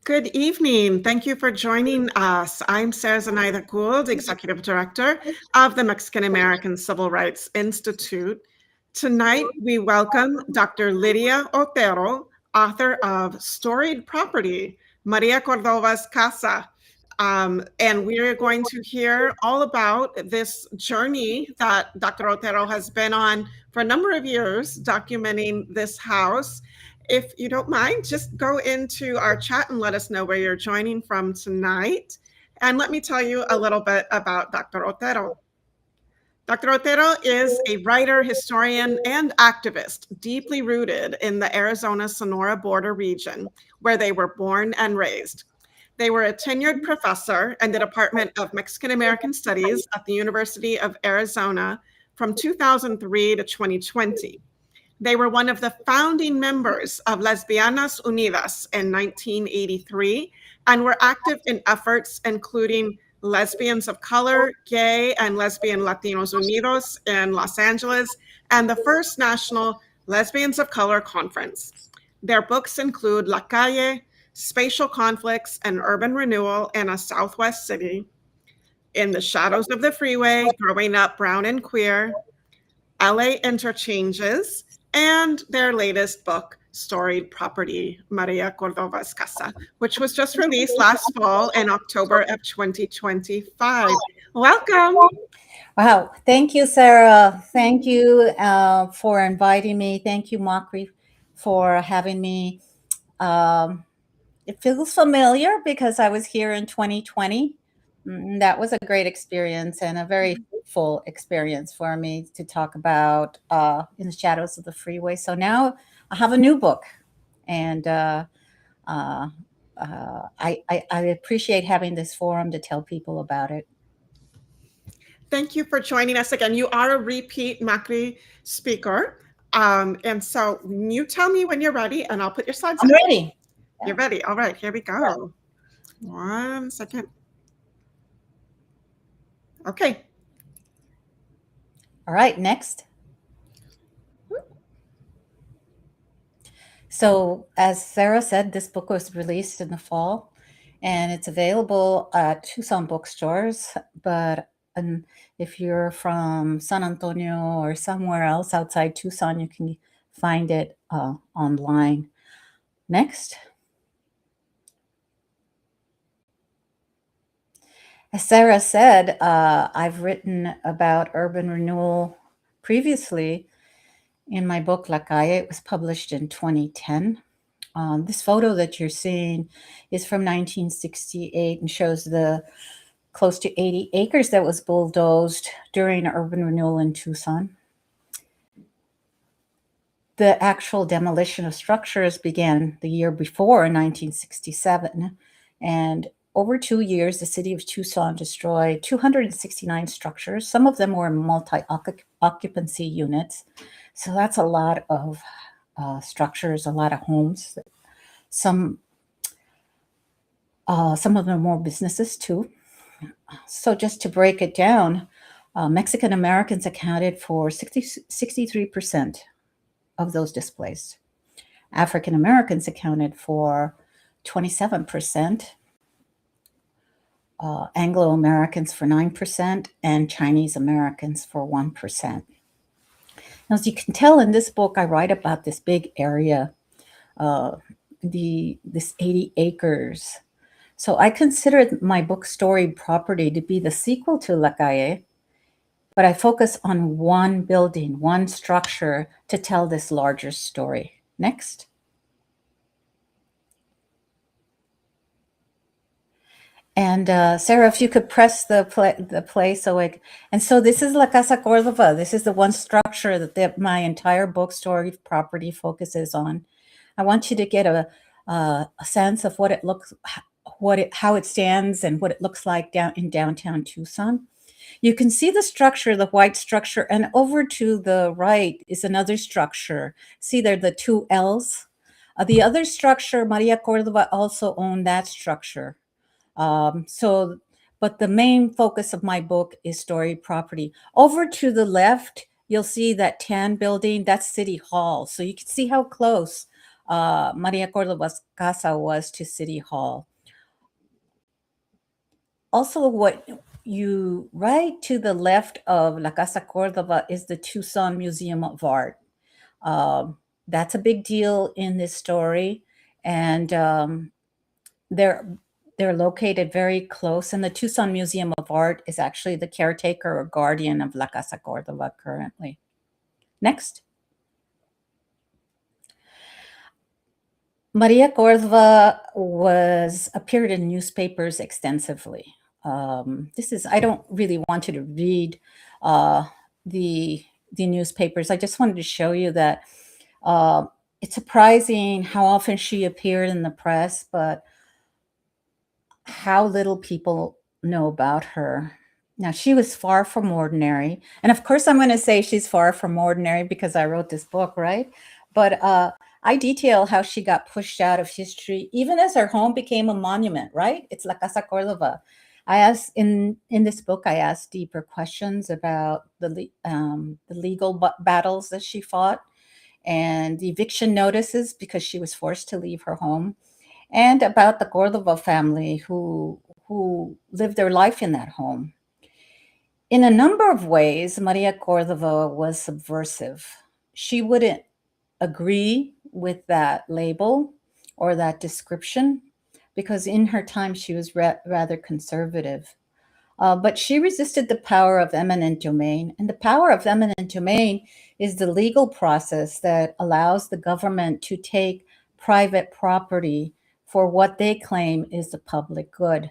Good evening. Thank you for joining us. I'm Sarah Zenaida Gould, Executive Director of the Mexican American Civil Rights Institute. Tonight, we welcome Dr. Lydia Otero, author of Storied Property, María Cordova's Casa. And we're going to hear all about this journey that Dr. Otero has been on for a number of years, documenting this house. If you don't mind, just go into our chat and let us know where you're joining from tonight. And let me tell you a little bit about Dr. Otero. Dr. Otero is a writer, historian, and activist deeply rooted in the Arizona-Sonora border region, where they were born and raised. They were a tenured professor in the Department of Mexican American Studies at the University of Arizona from 2003 to 2020. They were one of the founding members of Lesbianas Unidas in 1983 and were active in efforts including Lesbians of Color, Gay and Lesbian Latinos Unidos in Los Angeles, and the first National Lesbians of Color Conference. Their books include La Calle, Spatial Conflicts and Urban Renewal in a Southwest City, In the Shadows of the Freeway, Growing Up Brown and Queer, LA Interchanges, and their latest book, Storied Property, María Cordova's Casa, which was just released last fall in October of 2025. Welcome. Wow. Thank you, Sarah. Thank you for inviting me. Thank you, MACRI, for having me. It feels familiar because I was here in 2020. That was a great experience and a very fruitful experience for me to talk about In the Shadows of the Freeway. So now I have a new book, and I appreciate having this forum to tell people about it. Thank you for joining us again. You are a repeat MACRI speaker. And so you tell me when you're ready and I'll put your slides I'm up. ready. You're ready. All right, here we go. 1 second. Okay. All right, next. So, as Sarah said, this book was released in the fall and it's available at Tucson bookstores. But if you're from San Antonio or somewhere else outside Tucson, you can find it online. Next. As Sarah said, I've written about urban renewal previously in my book La Calle. It was published in 2010. This photo that you're seeing is from 1968 and shows the close to 80 acres that was bulldozed during urban renewal in Tucson. The actual demolition of structures began the year before in 1967, and over 2 years, the city of Tucson destroyed 269 structures. Some of them were multi-occupancy units. So that's a lot of structures, a lot of homes. Some of them are more businesses too. So just to break it down, Mexican Americans accounted for 63% of those displaced. African Americans accounted for 27%. Anglo Americans for 9%, and Chinese Americans for 1%. Now, as you can tell in this book, I write about this big area, this 80 acres. So I consider my book Storied Property to be the sequel to La Calle, but I focus on one building, one structure to tell this larger story. Next. And Sarah, if you could press the play so and so this is La Casa Cordova. This is the one structure that my entire book Storied Property focuses on. I want you to get a sense of what it looks, how it stands, and what it looks like in downtown Tucson. You can see the structure, the white structure, and over to the right is another structure. See there, the two L's. The other structure, María Cordova also owned that structure. But the main focus of my book is Storied Property. Over to the left, you'll see that tan building, that's City Hall. So you can see how close Maria Cordova's Casa was to City Hall. Also, what you right to the left of La Casa Cordova is the Tucson Museum of Art. That's a big deal in this story, and they're located very close. And the Tucson Museum of Art is actually the caretaker or guardian of La Casa Cordova currently. Next. Maria Cordova appeared in newspapers extensively. I don't really want you to read the newspapers. I just wanted to show you that it's surprising how often she appeared in the press, but how little people know about her. Now, she was far from ordinary. And of course, I'm going to say she's far from ordinary because I wrote this book, right? But I detail how she got pushed out of history, even as her home became a monument, right? It's La Casa Cordova. I asked in this book, I asked deeper questions about the legal battles that she fought and the eviction notices because she was forced to leave her home, and about the Cordova family who lived their life in that home. In a number of ways, Maria Cordova was subversive. She wouldn't agree with that label or that description because in her time she was rather conservative. But she resisted the power of eminent domain. And the power of eminent domain is the legal process that allows the government to take private property for what they claim is the public good.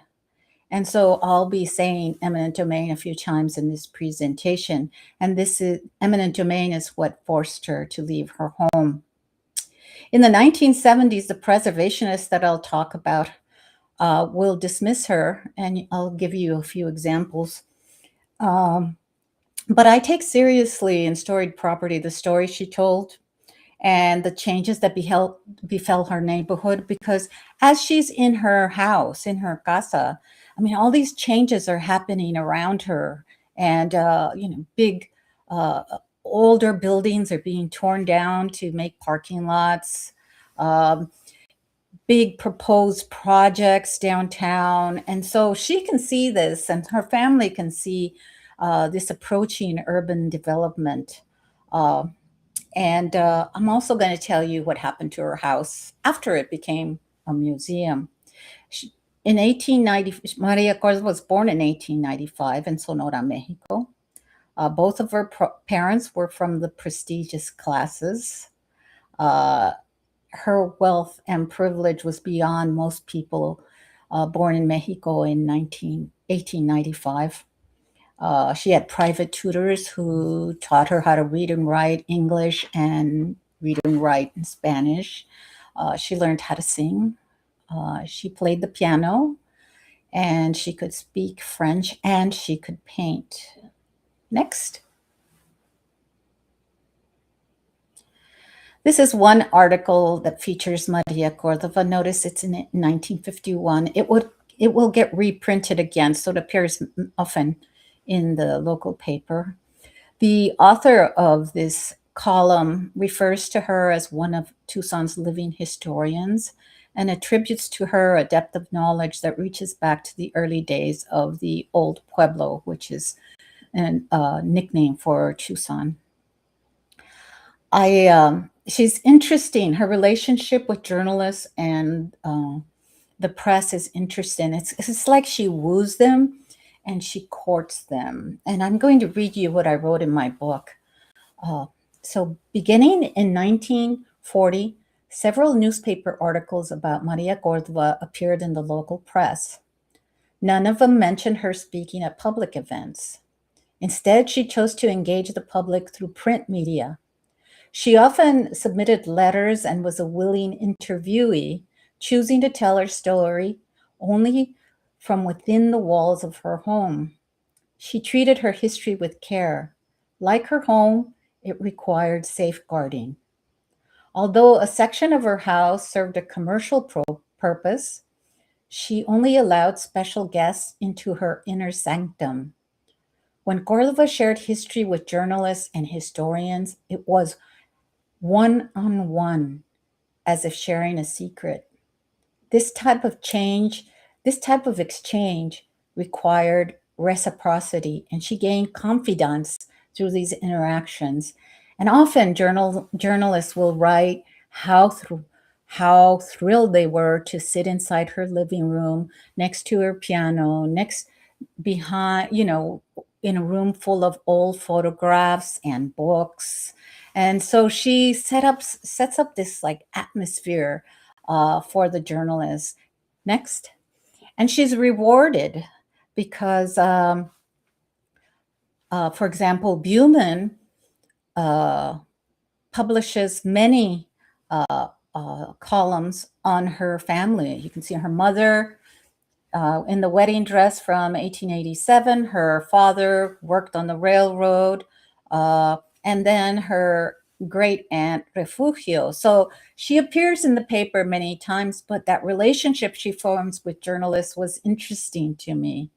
And so I'll be saying eminent domain a few times in this presentation. And eminent domain is what forced her to leave her home. In the 1970s, the preservationists that I'll talk about will dismiss her, and I'll give you a few examples. But I take seriously in Storied Property the story she told and the changes that befell her neighborhood, because as she's in her house, in her casa, I mean, all these changes are happening around her, and big older buildings are being torn down to make parking lots. Big proposed projects downtown. And so she can see this, and her family can see this approaching urban development. And I'm also going to tell you what happened to her house after it became a museum. In 1890, Maria Cordova was born in 1895 in Sonora, Mexico. Both of her parents were from the prestigious classes. Her wealth and privilege was beyond most people born in Mexico in 1895. She had private tutors who taught her how to read and write English and read and write in Spanish. She learned how to sing. She played the piano, and she could speak French, and she could paint. Next. This is one article that features Maria Cordova. Notice it's in 1951. It will get reprinted again, so it appears often in the local paper. The author of this column refers to her as one of Tucson's living historians and attributes to her a depth of knowledge that reaches back to the early days of the Old Pueblo, which is a nickname for Tucson. She's interesting. Her relationship with journalists and the press is interesting. It's like she woos them and she courts them. And I'm going to read you what I wrote in my book. So beginning in 1940, several newspaper articles about Maria Cordova appeared in the local press. None of them mentioned her speaking at public events. Instead, she chose to engage the public through print media. She often submitted letters and was a willing interviewee, choosing to tell her story only from within the walls of her home. She treated her history with care. Like her home, it required safeguarding. Although a section of her house served a commercial purpose, she only allowed special guests into her inner sanctum. When Cordova shared history with journalists and historians, it was one-on-one. as if sharing a secret. This type of exchange required reciprocity, and she gained confidence through these interactions. And often journalists will write how thrilled they were to sit inside her living room next to her piano, next behind, in a room full of old photographs and books. And so she sets up this like atmosphere for the journalists. Next. And she's rewarded because, for example, Buman publishes many columns on her family. You can see her mother in the wedding dress from 1887. Her father worked on the railroad, and then her great aunt Refugio. So she appears in the paper many times, but that relationship she forms with journalists was interesting to me.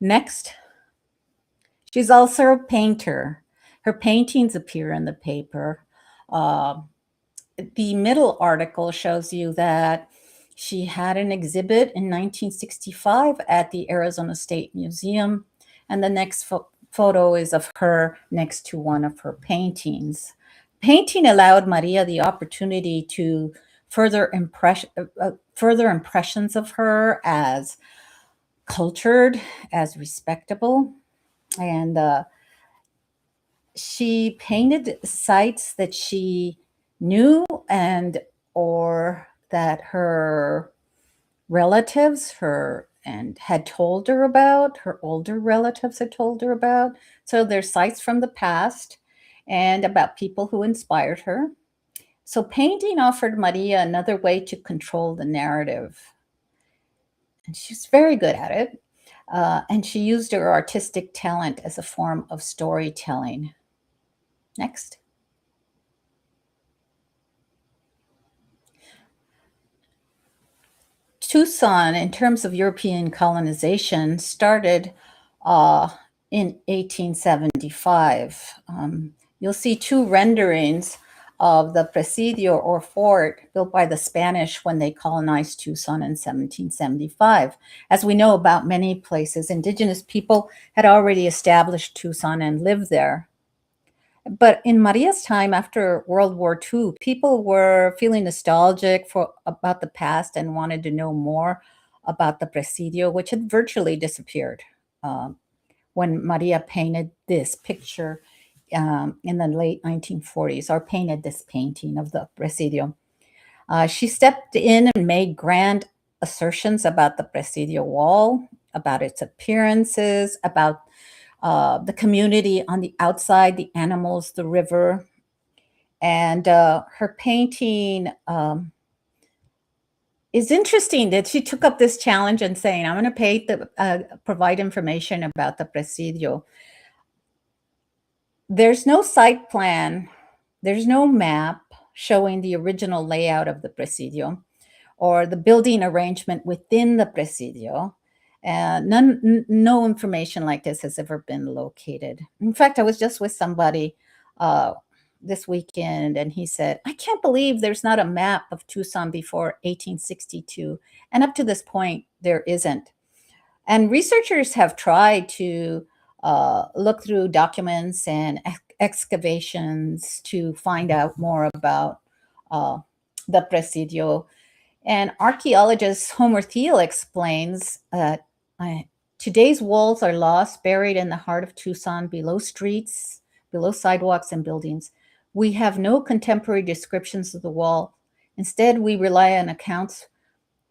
Next. She's also a painter. Her paintings appear in the paper. The middle article shows you that she had an exhibit in 1965 at the Arizona State Museum, and the next photo is of her next to one of her paintings. Painting allowed Maria the opportunity to further impressions of her as cultured, as respectable, and she painted sites that she knew and or that her relatives had told her about, her older relatives had told her about. So there's sites from the past and about people who inspired her. So painting offered Maria another way to control the narrative. And she's very good at it. And she used her artistic talent as a form of storytelling. Next. Tucson, in terms of European colonization, started in 1875. You'll see two renderings of the presidio or fort built by the Spanish when they colonized Tucson in 1775. As we know about many places, indigenous people had already established Tucson and lived there. But in Maria's time after World War II, people were feeling nostalgic about the past and wanted to know more about the presidio, which had virtually disappeared when Maria painted this picture in the late 1940s, or painted this painting of the presidio. She stepped in and made grand assertions about the presidio wall, about its appearances, about the community on the outside, the animals, the river. And her painting is interesting that she took up this challenge and saying, I'm going to provide information about the presidio. There's no site plan. There's no map showing the original layout of the presidio or the building arrangement within the presidio. No information like this has ever been located. In fact, I was just with somebody this weekend, and he said, I can't believe there's not a map of Tucson before 1862. And up to this point, there isn't. And researchers have tried to look through documents and excavations to find out more about the presidio. And archaeologist Homer Thiel explains that today's walls are lost, buried in the heart of Tucson, below streets, below sidewalks and buildings. We have no contemporary descriptions of the wall. Instead, we rely on accounts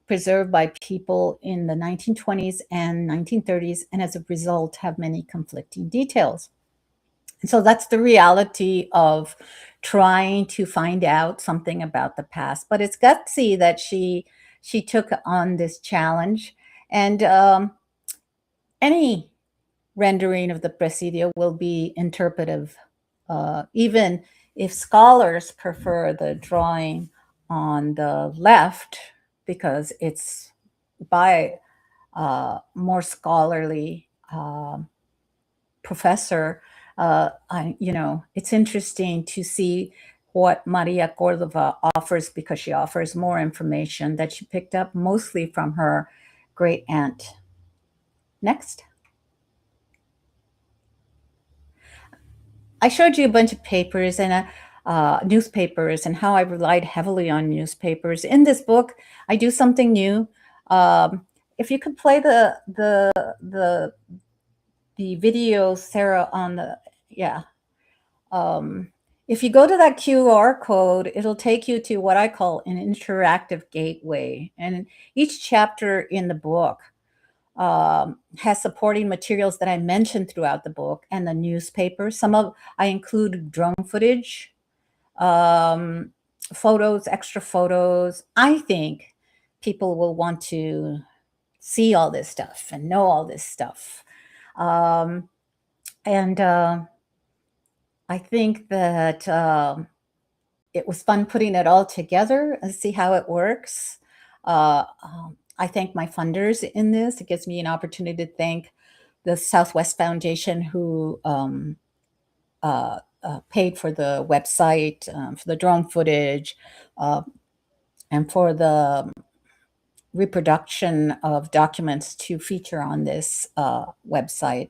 preserved by people in the 1920s and 1930s, and as a result, have many conflicting details. And so that's the reality of trying to find out something about the past. But it's gutsy that she took on this challenge. And any rendering of the presidio will be interpretive, even if scholars prefer the drawing on the left because it's by a more scholarly professor. It's interesting to see what Maria Cordova offers, because she offers more information that she picked up mostly from her great aunt. Next. I showed you a bunch of papers and newspapers and how I relied heavily on newspapers. In this book, I do something new. If you could play the video, Sarah, on the, yeah. If you go to that QR code, it'll take you to what I call an interactive gateway. And each chapter in the book has supporting materials that I mentioned throughout the book and the newspaper. I include drone footage, photos, extra photos. I think people will want to see all this stuff and know all this stuff. I think that it was fun putting it all together and see how it works. I thank my funders in this. It gives me an opportunity to thank the Southwest Foundation, who paid for the website, for the drone footage, and for the reproduction of documents to feature on this website.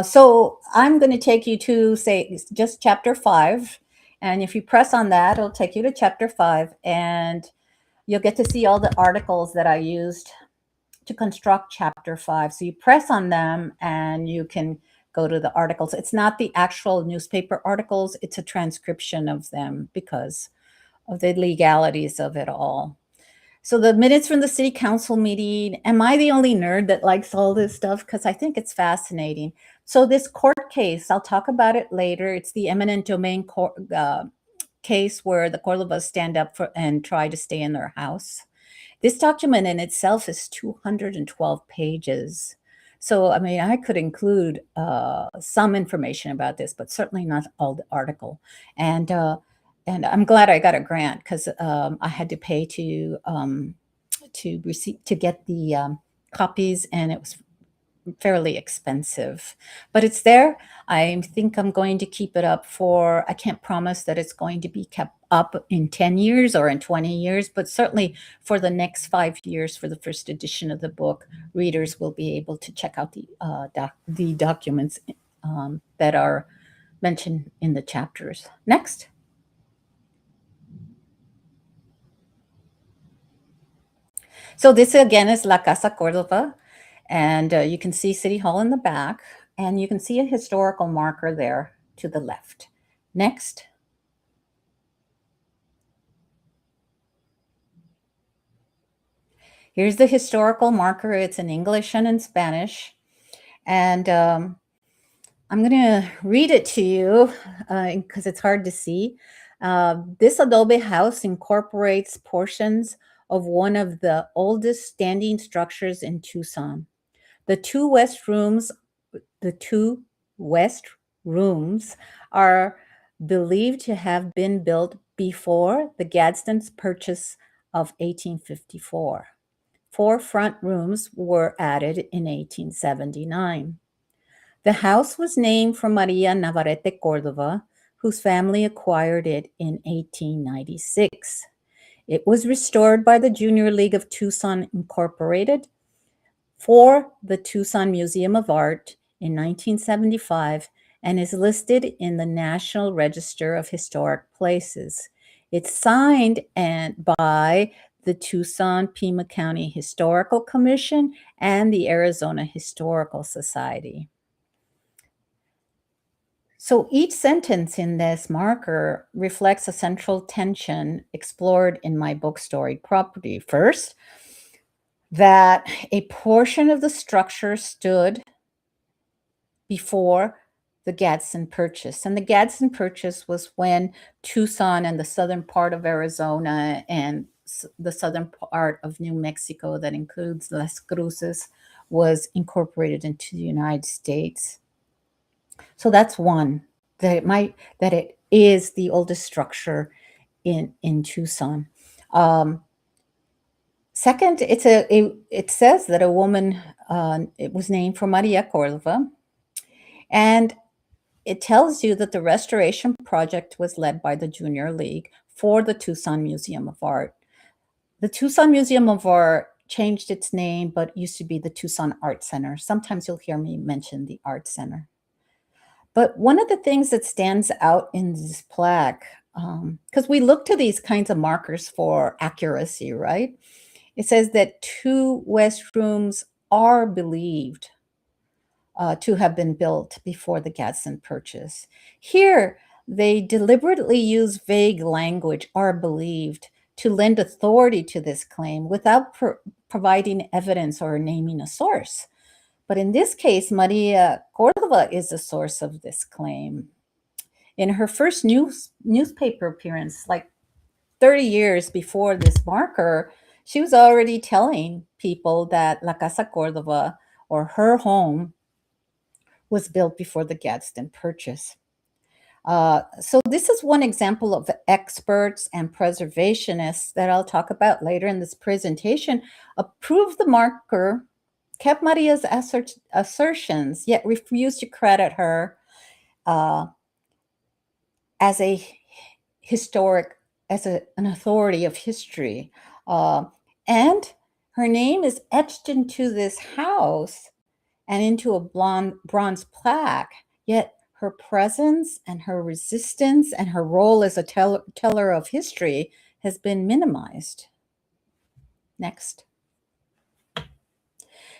So I'm going to take you to, say, just chapter 5. And if you press on that, it'll take you to chapter 5. And you'll get to see all the articles that I used to construct chapter 5. So you press on them and you can go to the articles. It's not the actual newspaper articles. It's a transcription of them because of the legalities of it all. So the minutes from the city council meeting, am I the only nerd that likes all this stuff? Because I think it's fascinating. So this court case, I'll talk about it later. It's the eminent domain case where the Cordovas stand up for and try to stay in their house. This document in itself is 212 pages. So, I mean, I could include some information about this, but certainly not all the article. And I'm glad I got a grant, because I had to pay to get the copies, and it was fairly expensive. But it's there. I think I'm going to keep it up I can't promise that it's going to be kept up in 10 years or in 20 years, but certainly for the next 5 years, for the first edition of the book, readers will be able to check out the documents that are mentioned in the chapters. Next. So this again is La Casa Cordova, and you can see City Hall in the back, and you can see a historical marker there to the left. Next. Here's the historical marker. It's in English and in Spanish, and I'm going to read it to you because it's hard to see. This adobe house incorporates portions of one of the oldest standing structures in Tucson. The two west rooms are believed to have been built before the Gadsden's purchase of 1854. 4 front rooms were added in 1879. The house was named for Maria Navarrete Cordova, whose family acquired it in 1896. It was restored by the Junior League of Tucson Incorporated for the Tucson Museum of Art in 1975 and is listed in the National Register of Historic Places. It's signed by the Tucson-Pima County Historical Commission and the Arizona Historical Society. So each sentence in this marker reflects a central tension explored in my book, Storied Property. First, that a portion of the structure stood before the Gadsden Purchase. And the Gadsden Purchase was when Tucson and the southern part of Arizona and the southern part of New Mexico, that includes Las Cruces, was incorporated into the United States. So that's one, that it is the oldest structure in Tucson. Second, it says that a woman, it was named for Maria Cordova, and it tells you that the restoration project was led by the Junior League for the Tucson Museum of Art. The Tucson Museum of Art changed its name, but used to be the Tucson Art Center. Sometimes you'll hear me mention the Art Center. But one of the things that stands out in this plaque, because we look to these kinds of markers for accuracy, right? It says that 2 West rooms are believed to have been built before the Gadsden Purchase. Here, they deliberately use vague language, are believed, to lend authority to this claim without providing evidence or naming a source. But in this case, Maria Cordova is the source of this claim. In her first newspaper appearance, like 30 years before this marker, she was already telling people that La Casa Cordova, or her home, was built before the Gadsden Purchase. So this is one example of experts and preservationists that I'll talk about later in this presentation approved the marker, kept Maria's assertions, yet refused to credit her as a historic, as an authority of history. And her name is etched into this house and into a bronze plaque, yet her presence and her resistance and her role as a teller of history has been minimized. Next.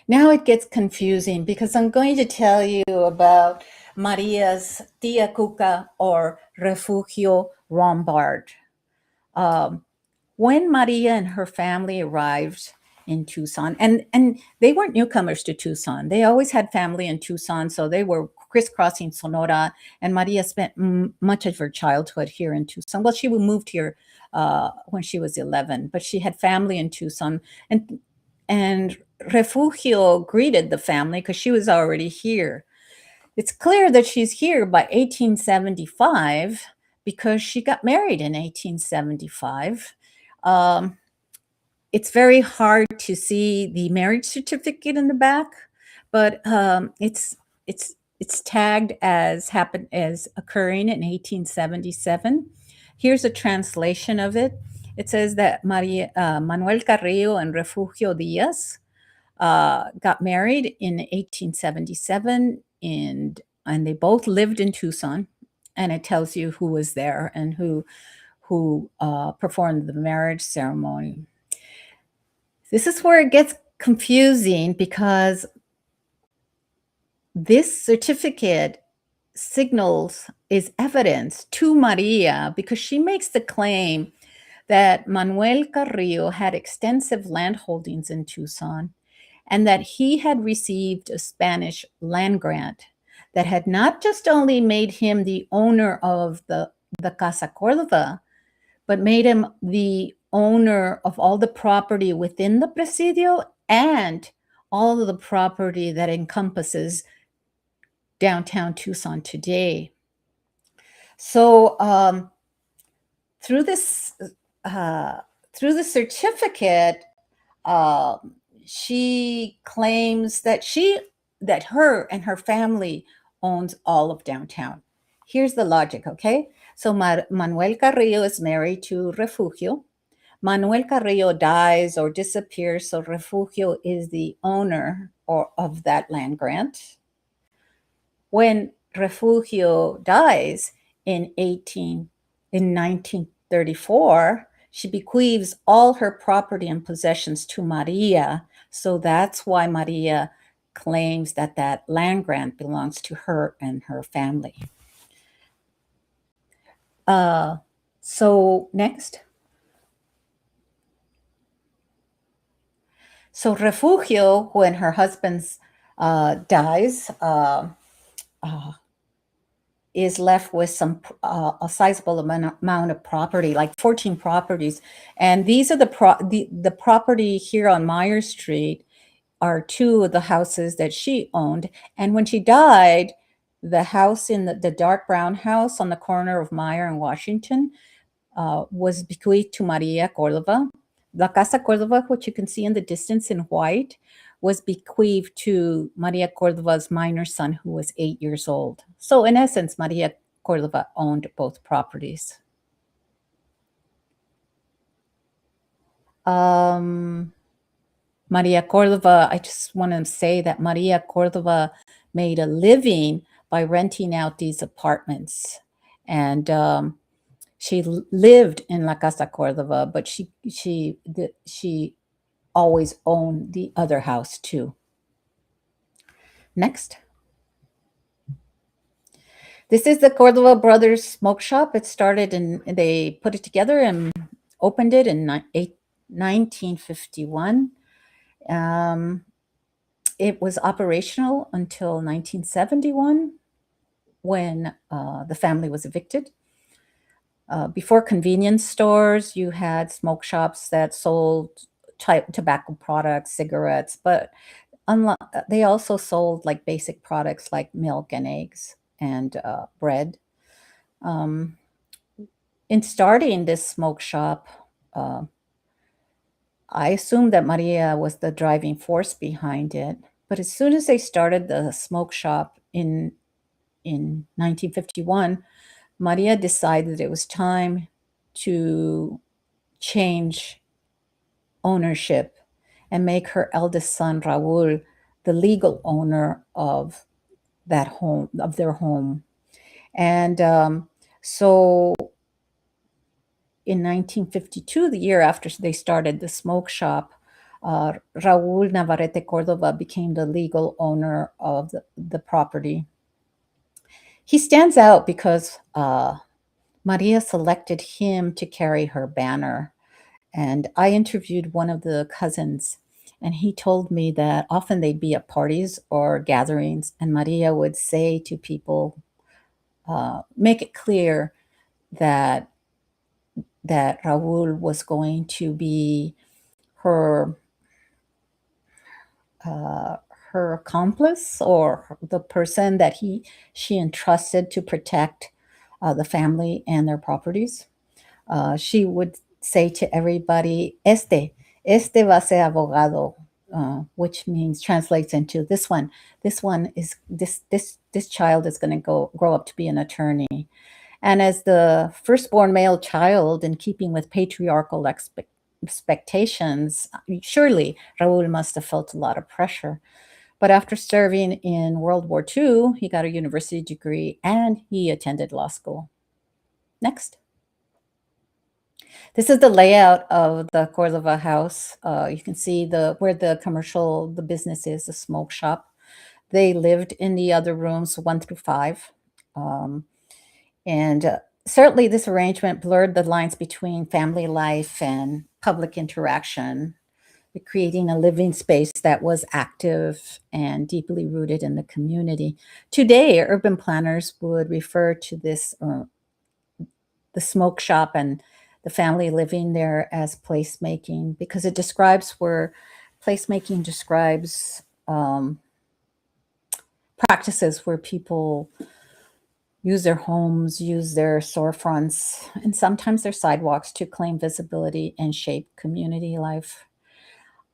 Now it gets confusing because I'm going to tell you about Maria's Tia Cuca, or Refugio Lombard. When Maria and her family arrived in Tucson, and they weren't newcomers to Tucson. They always had family in Tucson, so they were crisscrossing Sonora, and Maria spent much of her childhood here in Tucson. Well, she moved here when she was 11, but she had family in Tucson, and Refugio greeted the family because she was already here. It's clear that she's here by 1875 because she got married in 1875. It's very hard to see the marriage certificate in the back, but it's tagged as occurring in 1877. Here's a translation of it. It says that Manuel Carrillo and Refugio Diaz got married in 1877, and they both lived in Tucson. And it tells you who was there and who performed the marriage ceremony. This is where it gets confusing because this certificate is evidence to Maria because she makes the claim that Manuel Carrillo had extensive land holdings in Tucson and that he had received a Spanish land grant that had not just only made him the owner of the Casa Cordova, but made him the owner of all the property within the presidio and all of the property that encompasses downtown Tucson today. So through the certificate, she claims that her and her family owns all of downtown. Here's the logic, okay? So Manuel Carrillo is married to Refugio. Manuel Carrillo dies or disappears, so Refugio is the owner of that land grant. When Refugio dies in 1934, she bequeaths all her property and possessions to Maria. So that's why Maria claims that land grant belongs to her and her family. So next. So Refugio, when her husband dies, is left with a sizable amount of property, like 14 properties. And these are the property here on Meyer Street are 2 of the houses that she owned. And when she died, the house in the dark brown house on the corner of Meyer and Washington was bequeathed to Maria Cordova. La Casa Cordova, which you can see in the distance in white, was bequeathed to Maria Cordova's minor son, who was 8 years old. So in essence, Maria Cordova owned both properties. Maria Cordova, I just want to say that Maria Cordova made a living by renting out these apartments. And she lived in La Casa Cordova, but she always owned the other house too. Next. This is the Cordova Brothers Smoke Shop. It started they put it together and opened it in 1951. It was operational until 1971 when the family was evicted. Before convenience stores, you had smoke shops that sold tobacco products, cigarettes, but they also sold like basic products like milk and eggs and bread. In starting this smoke shop, I assumed that Maria was the driving force behind it. But as soon as they started the smoke shop in 1951, Maria decided it was time to change ownership and make her eldest son, Raul, the legal owner of that home, of their home. And so in 1952, the year after they started the smoke shop, Raul Navarrete Cordova became the legal owner of the property. He stands out because Maria selected him to carry her banner. And I interviewed one of the cousins, and he told me that often they'd be at parties or gatherings, and Maria would say to people, make it clear that Raul was going to be her accomplice, or the person that she entrusted to protect the family and their properties. She would say to everybody, este va a ser abogado, which translates into this child is going to grow up to be an attorney. And as the firstborn male child, in keeping with patriarchal expectations, surely Raul must have felt a lot of pressure. But after serving in World War II, he got a university degree and he attended law school. Next. This is the layout of the Cordova house. You can see where the business is, the smoke shop. They lived in the other rooms 1 through 5. And certainly this arrangement blurred the lines between family life and public interaction, creating a living space that was active and deeply rooted in the community. Today, urban planners would refer to this, the smoke shop and the family living there, as placemaking, because it describes placemaking describes practices where people use their homes, use their storefronts, and sometimes their sidewalks to claim visibility and shape community life.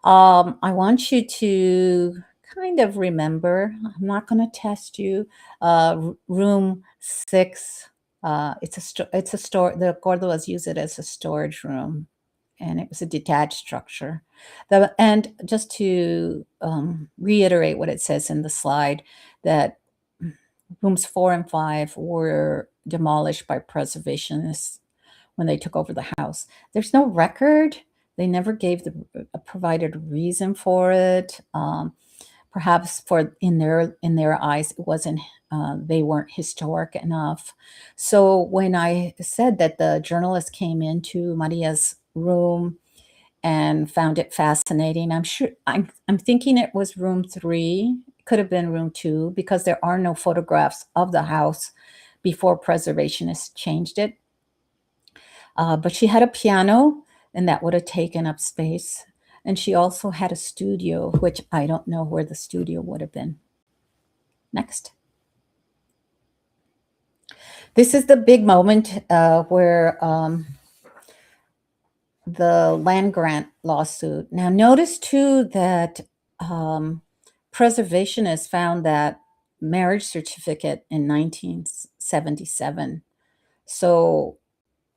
I want you to kind of remember, I'm not going to test you, room 6. It's a store. The Cordovas use it as a storage room, and it was a detached structure. And just to reiterate what it says in the slide, that rooms 4 and 5 were demolished by preservationists when they took over the house. There's no record. They never provided a reason for it. Perhaps in their eyes, it wasn't. They weren't historic enough. So when I said that the journalist came into Maria's room and found it fascinating, I'm thinking it was room 3. It could have been room 2, because there are no photographs of the house before preservationists changed it. But she had a piano, and that would have taken up space. And she also had a studio, which I don't know where the studio would have been. Next. This is the big moment where the land grant lawsuit. Now, notice too that preservationists found that marriage certificate in 1977. So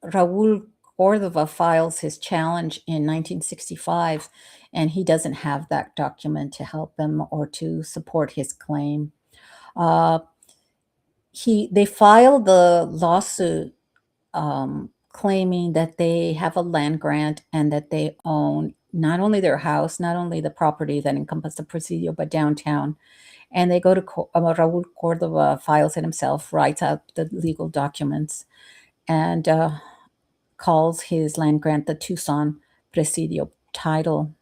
Raul Cordova files his challenge in 1965, and he doesn't have that document to help him or to support his claim. They filed the lawsuit claiming that they have a land grant and that they own not only their house, not only the property that encompassed the Presidio, but downtown. And they go to Raul Cordova files it himself, writes out the legal documents, and calls his land grant the Tucson Presidio title.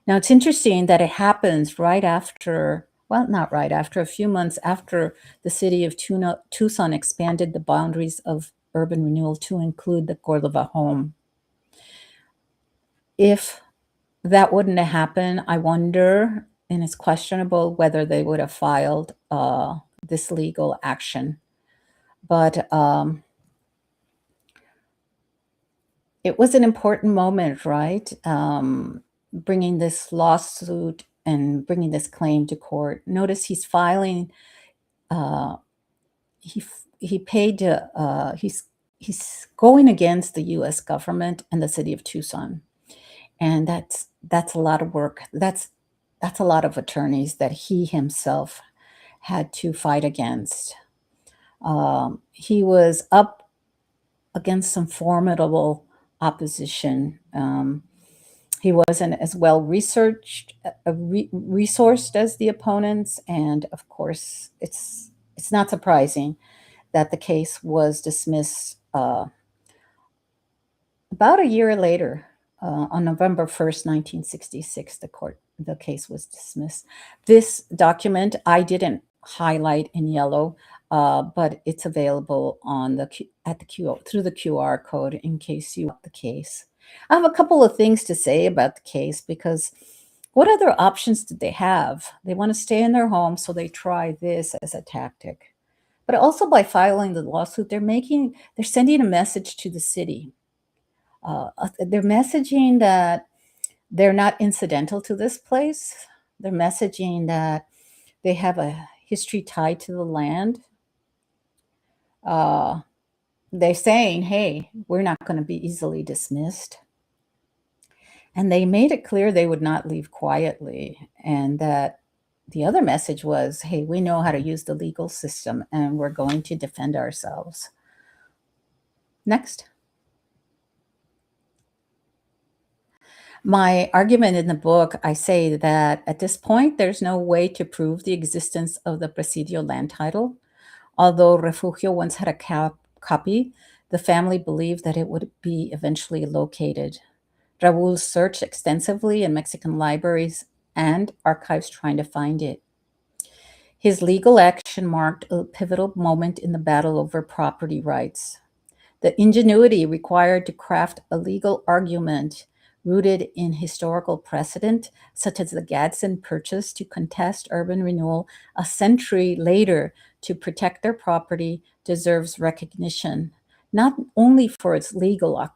Now, it's interesting that it happens right after, well, not right after, a few months after the city of Tucson expanded the boundaries of urban renewal to include the Cordova home. If that wouldn't have happened, I wonder, and it's questionable whether they would have filed this legal action. But it was an important moment, right? Bringing this lawsuit and bringing this claim to court. Notice he's filing. He paid. He's going against the U.S. government and the city of Tucson, and that's a lot of work. That's a lot of attorneys that he himself had to fight against. He was up against some formidable opposition. He wasn't as well researched, resourced as the opponents, and of course, it's not surprising that the case was dismissed about a year later. On November 1st, 1966, the case was dismissed. This document I didn't highlight in yellow, but it's available through the QR code in case you want the case. I have a couple of things to say about the case, because what other options did they have? They want to stay in their home, so they try this as a tactic. But also, by filing the lawsuit, they're sending a message to the city. They're messaging that they're not incidental to this place. They're messaging that they have a history tied to the land. They're saying, hey, we're not going to be easily dismissed. And they made it clear they would not leave quietly. And that the other message was, hey, we know how to use the legal system and we're going to defend ourselves. Next. My argument in the book, I say that at this point, there's no way to prove the existence of the Presidio land title. Although Refugio once had a copy, the family believed that it would be eventually located. Raul searched extensively in Mexican libraries and archives trying to find it. His legal action marked a pivotal moment in the battle over property rights. The ingenuity required to craft a legal argument rooted in historical precedent, such as the Gadsden Purchase to contest urban renewal a century later to protect their property, deserves recognition, not only for its legal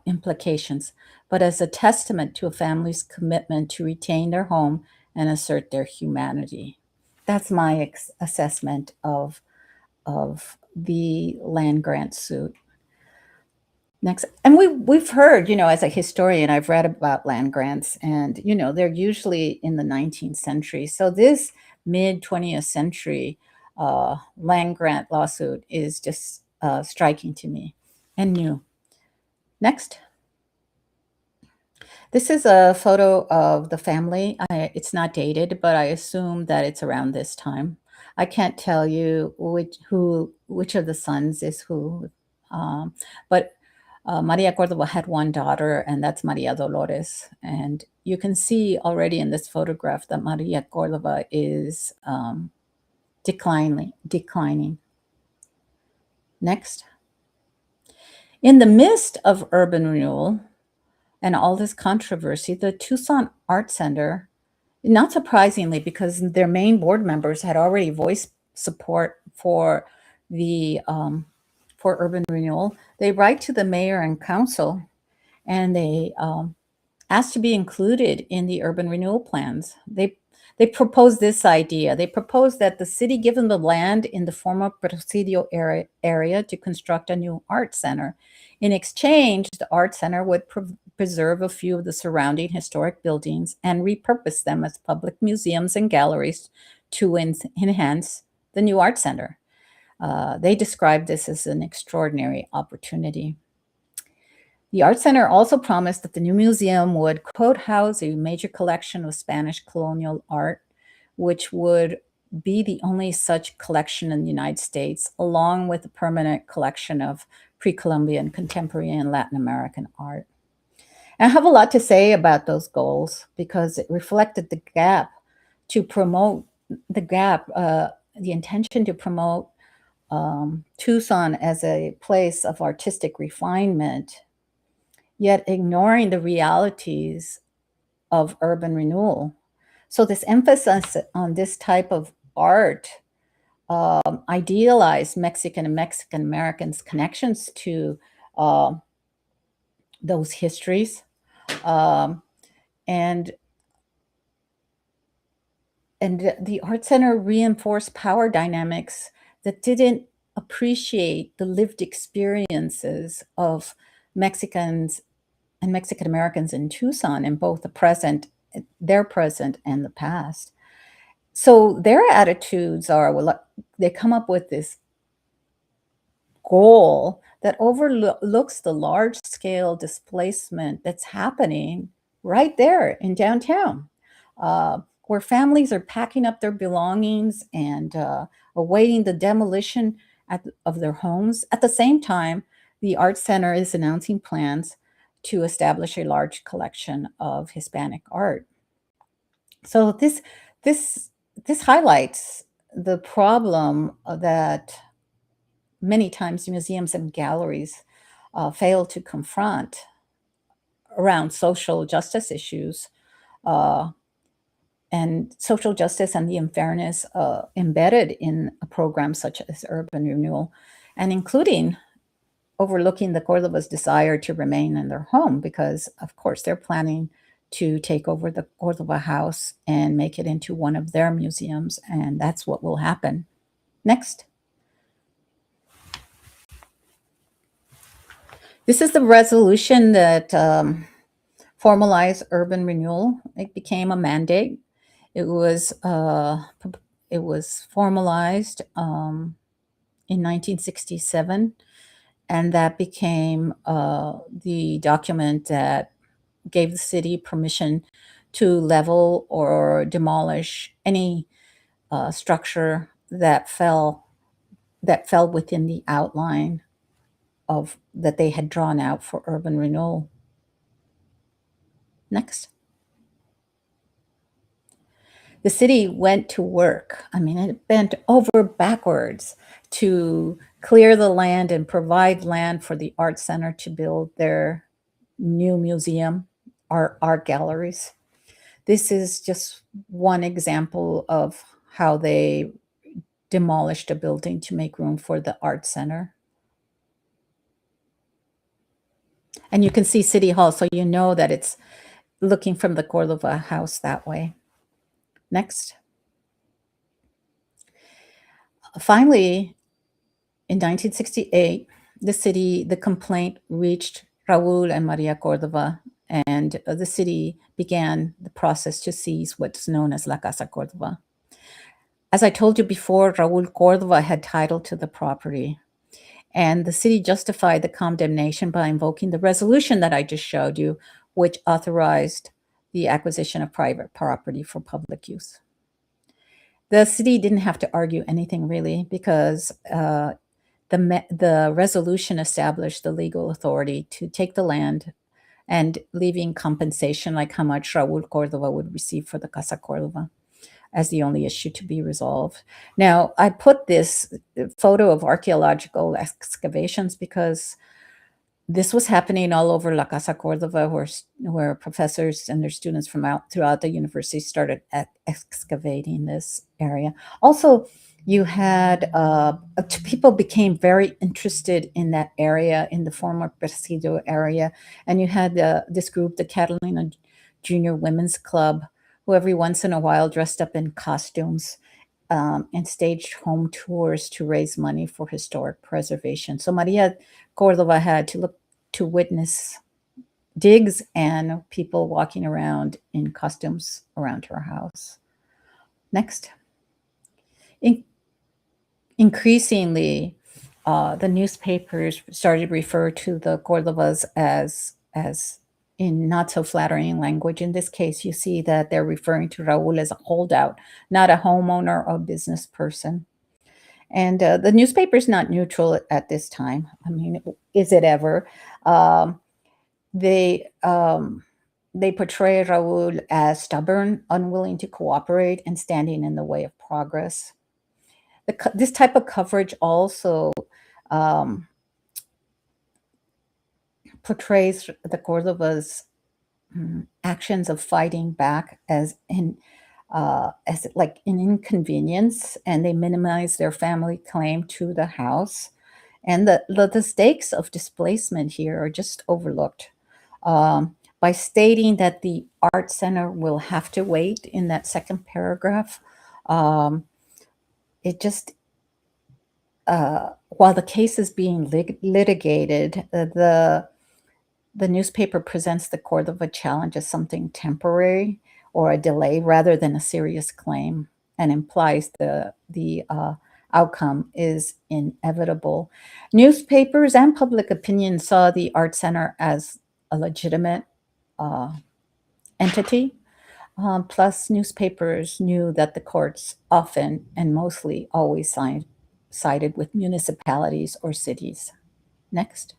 implications, but as a testament to a family's commitment to retain their home and assert their humanity. That's my assessment of the land grant suit. Next, and we've heard, as a historian, I've read about land grants, and they're usually in the 19th century. So this mid 20th century land grant lawsuit is just striking to me and new. Next. This is a photo of the family. It's not dated, but I assume that it's around this time. I can't tell you which of the sons is who, but Maria Cordova had one daughter, and that's Maria Dolores. And you can see already in this photograph that Maria Cordova is declining. Next. In the midst of urban renewal and all this controversy, the Tucson Art Center, not surprisingly, because their main board members had already voiced support for the for urban renewal, they write to the mayor and council, and they asked to be included in the urban renewal plans. They proposed this idea. They proposed that the city give them the land in the former Presidio area to construct a new art center. In exchange, the art center would preserve a few of the surrounding historic buildings and repurpose them as public museums and galleries to enhance the new art center. They described this as an extraordinary opportunity. The Art Center also promised that the new museum would, quote, house a major collection of Spanish colonial art, which would be the only such collection in the United States, along with a permanent collection of pre-Columbian, contemporary, and Latin American art. And I have a lot to say about those goals because it reflected the gap to promote the intention to promote Tucson as a place of artistic refinement, yet ignoring the realities of urban renewal. So this emphasis on this type of art idealized Mexican and Mexican Americans' connections to those histories, and the Art Center reinforced power dynamics that didn't appreciate the lived experiences of Mexicans and Mexican Americans in Tucson in both their present and the past. So their attitudes are, well, they come up with this goal that overlooks the large scale displacement that's happening right there in downtown, where families are packing up their belongings and awaiting the demolition of their homes. At the same time, the Art Center is announcing plans to establish a large collection of Hispanic art. So this highlights the problem that many times museums and galleries fail to confront around social justice issues, and social justice and the unfairness embedded in a program such as urban renewal, and including overlooking the Cordova's desire to remain in their home because, of course, they're planning to take over the Cordova house and make it into one of their museums, and that's what will happen. Next. This is the resolution that formalized urban renewal. It became a mandate. It was formalized in 1967, and that became the document that gave the city permission to level or demolish any structure that fell within the outline of that they had drawn out for urban renewal. Next. The city went to work. I mean, it bent over backwards to clear the land and provide land for the Art Center to build their new museum, art galleries. This is just one example of how they demolished a building to make room for the Art Center. And you can see City Hall, so you know that it's looking from the Cordova house that way. Next. Finally, in 1968, the complaint reached Raul and Maria Cordova, and the city began the process to seize what's known as La Casa Cordova. As I told you before, Raul Cordova had title to the property, and the city justified the condemnation by invoking the resolution that I just showed you, which authorized the acquisition of private property for public use. The city didn't have to argue anything really because the resolution established the legal authority to take the land and leaving compensation like how much Raul Cordova would receive for the Casa Cordova as the only issue to be resolved. Now, I put this photo of archaeological excavations because this was happening all over La Casa Cordova, where professors and their students from throughout the university started excavating this area. Also, You had people became very interested in that area, in the former Presidio area, and you had this group, the Catalina Junior Women's Club, who every once in a while dressed up in costumes and staged home tours to raise money for historic preservation. So Maria Cordova had to look to witness digs and people walking around in costumes around her house. Next. In- Increasingly, the newspapers started to refer to the Cordovas as in not so flattering language. In this case, you see that they're referring to Raul as a holdout, not a homeowner or business person. And the newspaper's not neutral at this time. I mean, is it ever? Um, they um, they portray Raul as stubborn, unwilling to cooperate, and standing in the way of progress. This type of coverage also um, portrays the Cordovas' actions of fighting back as like an inconvenience, and they minimize their family claim to the house. And the stakes of displacement here are just overlooked. By stating that the art center will have to wait in that second paragraph, um, it just while the case is being litigated, the newspaper presents the Cordova challenge as something temporary or a delay rather than a serious claim, and implies the outcome is inevitable. Newspapers and public opinion saw the art center as a legitimate uh, entity. Plus, newspapers knew that the courts often and mostly always sided with municipalities or cities. Next.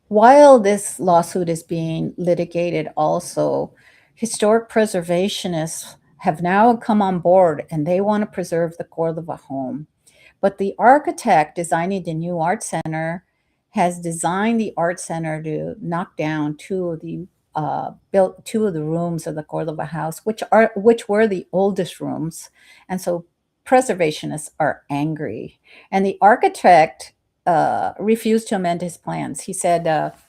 While this lawsuit is being litigated, also, historic preservationists have now come on board and they want to preserve the Cordova home. But the architect designing the new art center has designed the art center to knock down built two of the rooms of the Cordova house, which were the oldest rooms, and so preservationists are angry. And the architect refused to amend his plans. He said,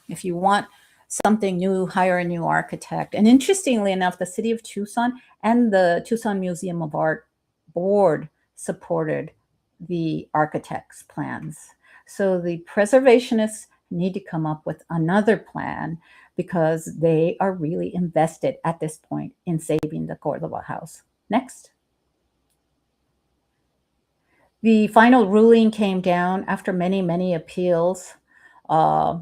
"If you want something new, hire a new architect." And interestingly enough, the city of Tucson and the Tucson Museum of Art board supported the architect's plans. So the preservationists need to come up with another plan because they are really invested at this point in saving the Cordova house. Next. The final ruling came down after many, many appeals. Uh,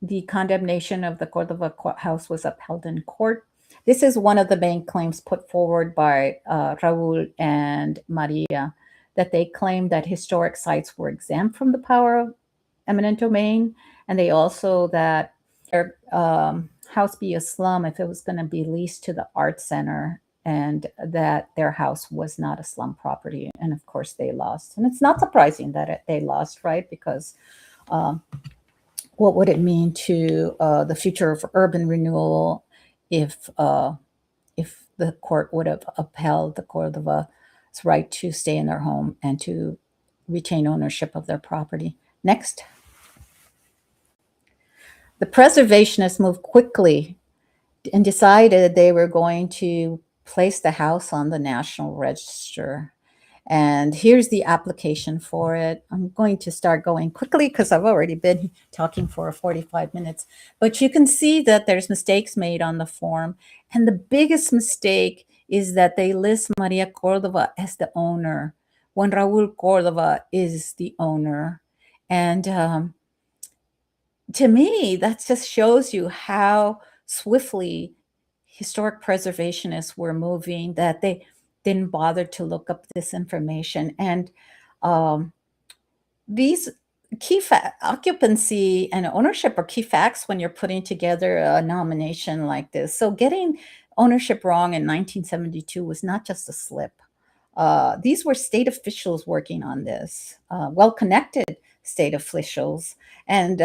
the condemnation of the Cordova house was upheld in court. This is one of the main claims put forward by Raul and Maria, that they claimed that historic sites were exempt from the power of eminent domain, and they also that their house be a slum if it was going to be leased to the art center, and that their house was not a slum property. And of course, they lost. And it's not surprising that they lost, right? Because um, what would it mean to the future of urban renewal if the court would have upheld the Cordova's right to stay in their home and to retain ownership of their property? Next. The preservationists moved quickly and decided they were going to place the house on the National Register. And here's the application for it. I'm going to start going quickly because I've already been talking for 45 minutes. But you can see that there's mistakes made on the form. And the biggest mistake is that they list Maria Cordova as the owner when Raul Cordova is the owner. And to me, that just shows you how swiftly historic preservationists were moving, that they didn't bother to look up this information. And um, these occupancy and ownership are key facts when you're putting together a nomination like this. So getting ownership wrong in 1972 was not just a slip. These were state officials working on this, well-connected state officials. And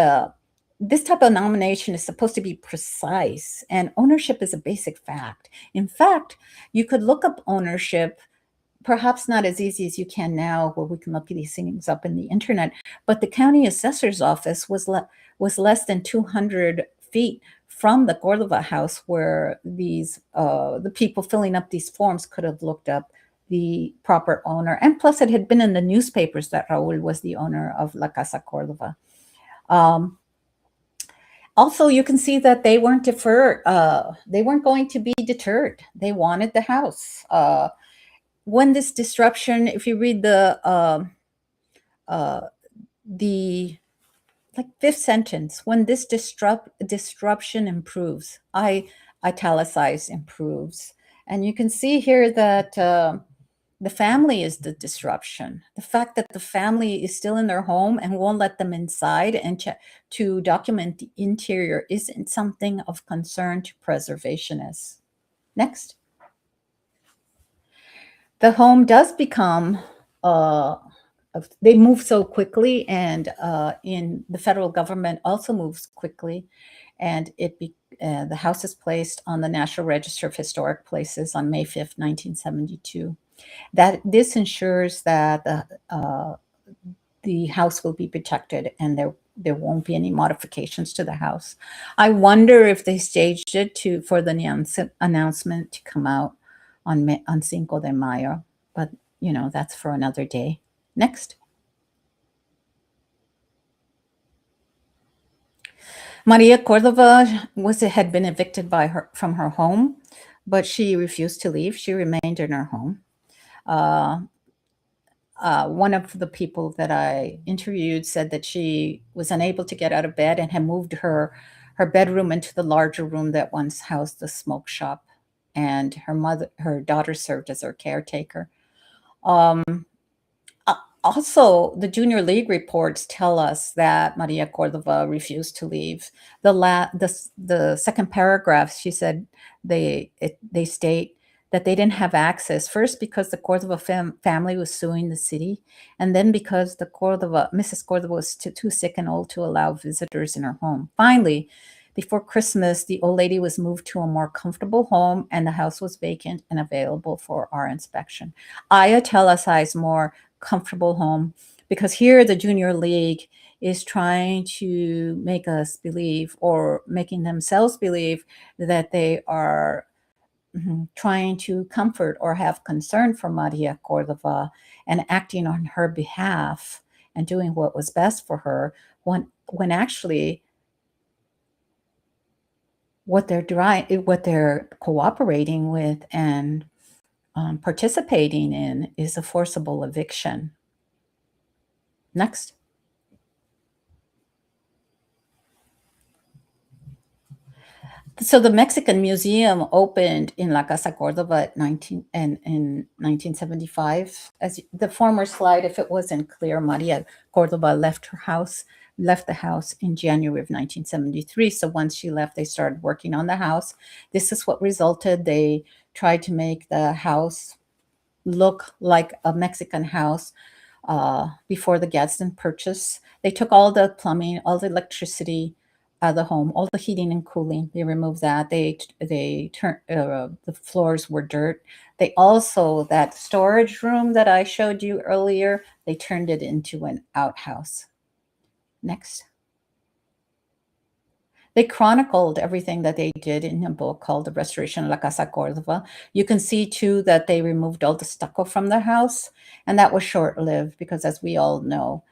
this type of nomination is supposed to be precise, and ownership is a basic fact. In fact, you could look up ownership perhaps not as easy as you can now, where we can look these things up in the internet, but the county assessor's office was less than 200 feet from the Cordova house, where the people filling up these forms could have looked up the proper owner. And plus, it had been in the newspapers that Raul was the owner of La Casa Cordova. Also, you can see that they weren't they weren't going to be deterred. They wanted the house. When this disruption, if you read the like fifth sentence, when this disruption improves, I italicize improves, and you can see here that the family is the disruption. The fact that the family is still in their home and won't let them inside and to document the interior isn't something of concern to preservationists. Next. The home does become, they move so quickly, and in the federal government also moves quickly, and the house is placed on the National Register of Historic Places on May 5th, 1972. That this ensures that the house will be protected and there won't be any modifications to the house. I wonder if they staged it for the announcement to come out on Cinco de Mayo, but that's for another day. Next. Maria Cordova had been evicted from her home, but she refused to leave. She remained in her home. One of the people that I interviewed said that she was unable to get out of bed and had moved her bedroom into the larger room that once housed the smoke shop, and her daughter served as her caretaker. Also, the Junior League reports tell us that Maria Cordova refused to leave. The second paragraph, she said they state that they didn't have access, first because the Cordova family was suing the city, and then because Mrs. Cordova was too sick and old to allow visitors in her home. Finally, before Christmas, the old lady was moved to a more comfortable home, and the house was vacant and available for our inspection. I italicize more comfortable home, because here the Junior League is trying to make us believe, or making themselves believe, that they are trying to comfort or have concern for Maria Cordova and acting on her behalf and doing what was best for her, when actually what they're cooperating with and participating in is a forcible eviction. Next. So the Mexican Museum opened in La Casa Cordova in 1975. As the former slide, if it wasn't clear, Maria Cordova left the house in January of 1973. So once she left, they started working on the house. This is what resulted. They tried to make the house look like a Mexican house before the Gadsden purchase. They took all the plumbing, all the electricity out of the home, all the heating and cooling. They removed that. They turned the floors were dirt. They also, that storage room that I showed you earlier, they turned it into an outhouse. Next. They chronicled everything that they did in a book called The Restoration of La Casa Cordova. You can see, too, that they removed all the stucco from the house, and that was short-lived because, as we all know,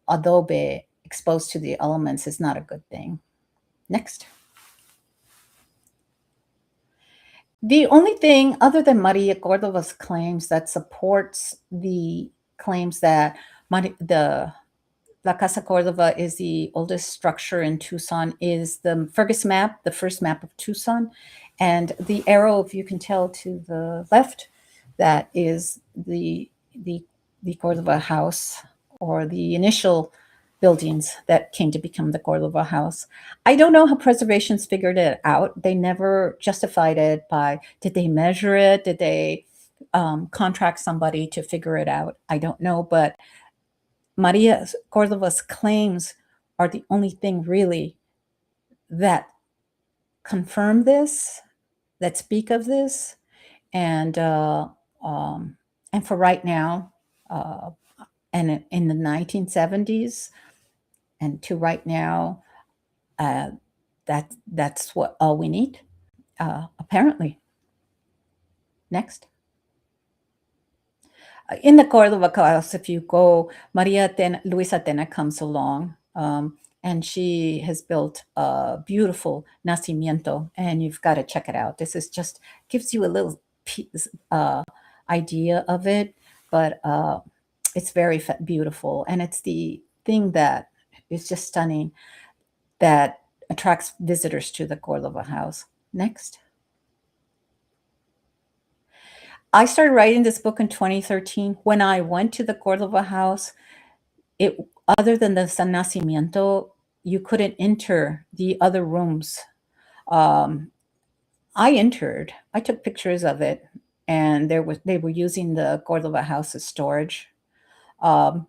adobe exposed to the elements is not a good thing. Next. The only thing other than Maria Cordova's claims that supports the claims that La Casa Cordova is the oldest structure in Tucson is the Fergus map, the first map of Tucson. And the arrow, if you can tell to the left, that is the Cordova house, or the initial buildings that came to become the Cordova house. I don't know how preservationists figured it out. They never justified it by, did they measure it? Did they contract somebody to figure it out? I don't know, but Maria Cordova's claims are the only thing really that confirm this, that speak of this. And And for right now, and in the 1970s and to right now, that's what all we need, apparently. Next. In the Cordova house, if you go, Luisa Tena comes along, and she has built a beautiful nacimiento, and you've got to check it out. This is just gives you a little idea of it, but it's very beautiful, and it's the thing that is just stunning that attracts visitors to the Cordova house. Next. I started writing this book in 2013. When I went to the Cordova house, it other than the San Nacimiento, you couldn't enter the other rooms. I entered. I took pictures of it, and they were using the Cordova house as storage. But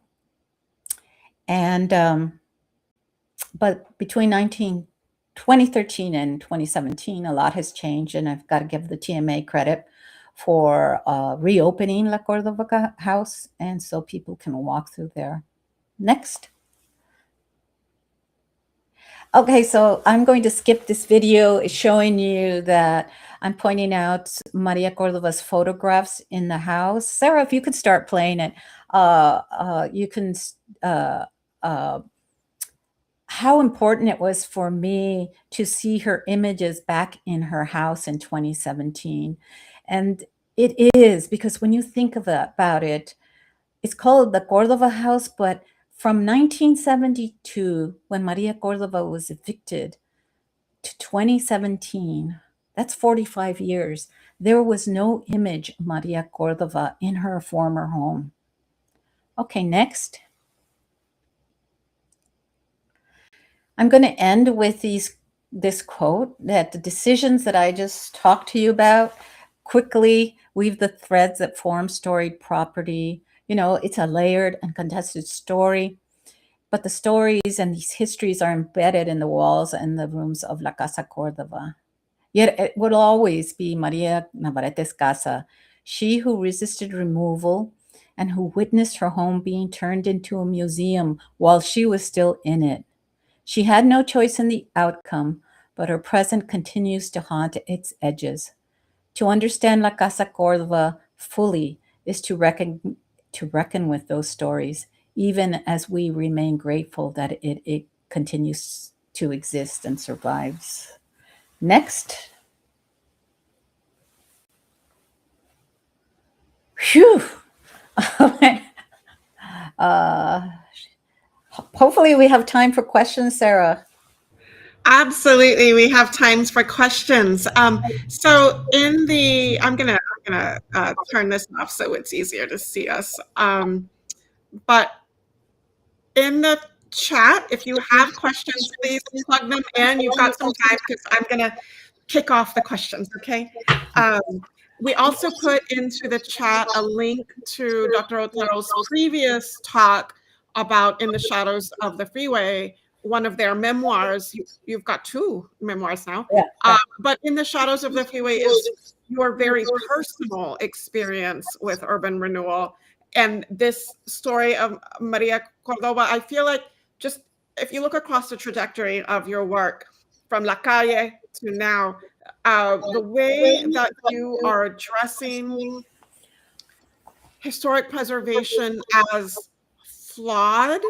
between 2013 and 2017, a lot has changed, and I've got to give the TMA credit for reopening La Cordova house, and so people can walk through there. Next. Okay, so I'm going to skip this video. It's showing you that I'm pointing out Maria Cordova's photographs in the house. Sarah, if you could start playing it, you can. How important it was for me to see her images back in her house in 2017. And it is, because when you think about it, it's called the Cordova house, but from 1972, when Maria Cordova was evicted, to 2017, that's 45 years, there was no image of Maria Cordova in her former home. Okay, next. I'm going to end with this quote, that the decisions that I just talked to you about quickly weave the threads that form storied property. You know, it's a layered and contested story, but the stories and these histories are embedded in the walls and the rooms of La Casa Cordova. Yet it will always be Maria Navarrete's casa, she who resisted removal and who witnessed her home being turned into a museum while she was still in it. She had no choice in the outcome, but her present continues to haunt its edges. To understand La Casa Cordova fully is to reckon with those stories, even as we remain grateful that it continues to exist and survives. Next. Phew. Hopefully we have time for questions, Sarah. Absolutely, we have times for questions. So I'm gonna turn this off so it's easier to see us. But in the chat, if you have questions, please plug them in. You've got some time because I'm gonna kick off the questions. Okay. We also put into the chat a link to Dr. Otero's previous talk about In the Shadows of the Freeway, one of their memoirs. You've got two memoirs now. Yeah. But In the Shadows of the Freeway is your very personal experience with urban renewal. And this story of Maria Cordova, I feel like, just if you look across the trajectory of your work from La Calle to now, the way that you are addressing historic preservation as flawed,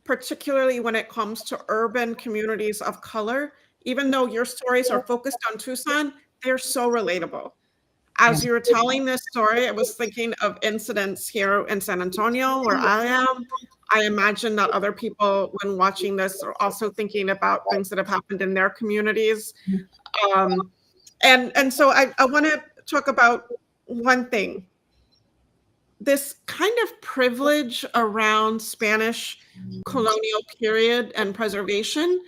particularly when it comes to urban communities of color, even though your stories are focused on Tucson, they're so relatable. As you were telling this story, I was thinking of incidents here in San Antonio, where I am. I imagine that other people, when watching this, are also thinking about things that have happened in their communities. And so I want to talk about one thing. This kind of privilege around Spanish colonial period and preservation,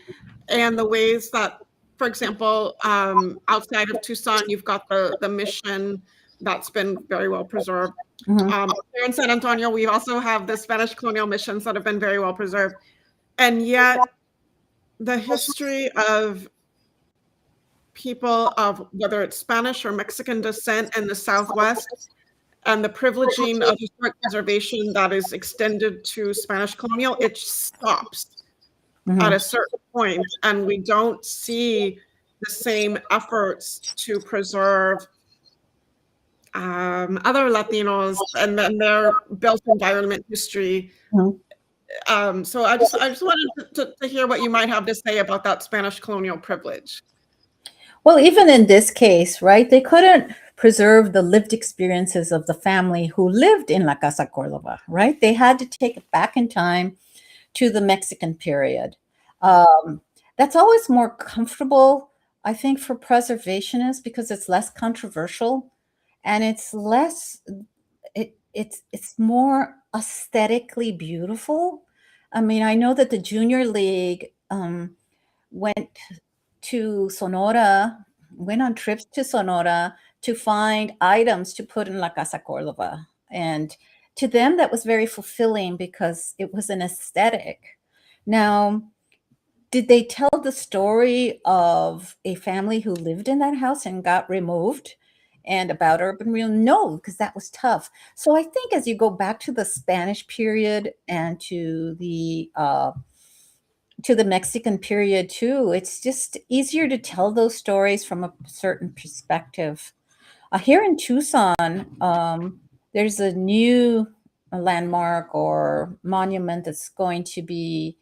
and the ways that, for example, outside of Tucson, you've got the mission that's been very well preserved. Here in San Antonio, we also have the Spanish colonial missions that have been very well preserved. And yet the history of people of whether it's Spanish or Mexican descent in the Southwest and the privileging of historic preservation that is extended to Spanish colonial, it stops at a certain point, and we don't see the same efforts to preserve other Latinos and their built environment history. So I just wanted to hear what you might have to say about that Spanish colonial privilege. Well, even in this case, right, they couldn't preserve the lived experiences of the family who lived in La Casa Cordova, right? They had to take it back in time to the Mexican period. That's always more comfortable, I think, for preservationists because it's less controversial and it's less, it's more aesthetically beautiful. I mean, I know that the Junior League went to Sonora, went on trips to Sonora to find items to put in La Casa Cordova. And to them, that was very fulfilling because it was an aesthetic. Now, did they tell the story of a family who lived in that house and got removed and about urban renewal? No, because that was tough. So I think as you go back to the Spanish period and to the Mexican period too, it's just easier to tell those stories from a certain perspective. Here in Tucson, there's a new landmark or monument that's going to be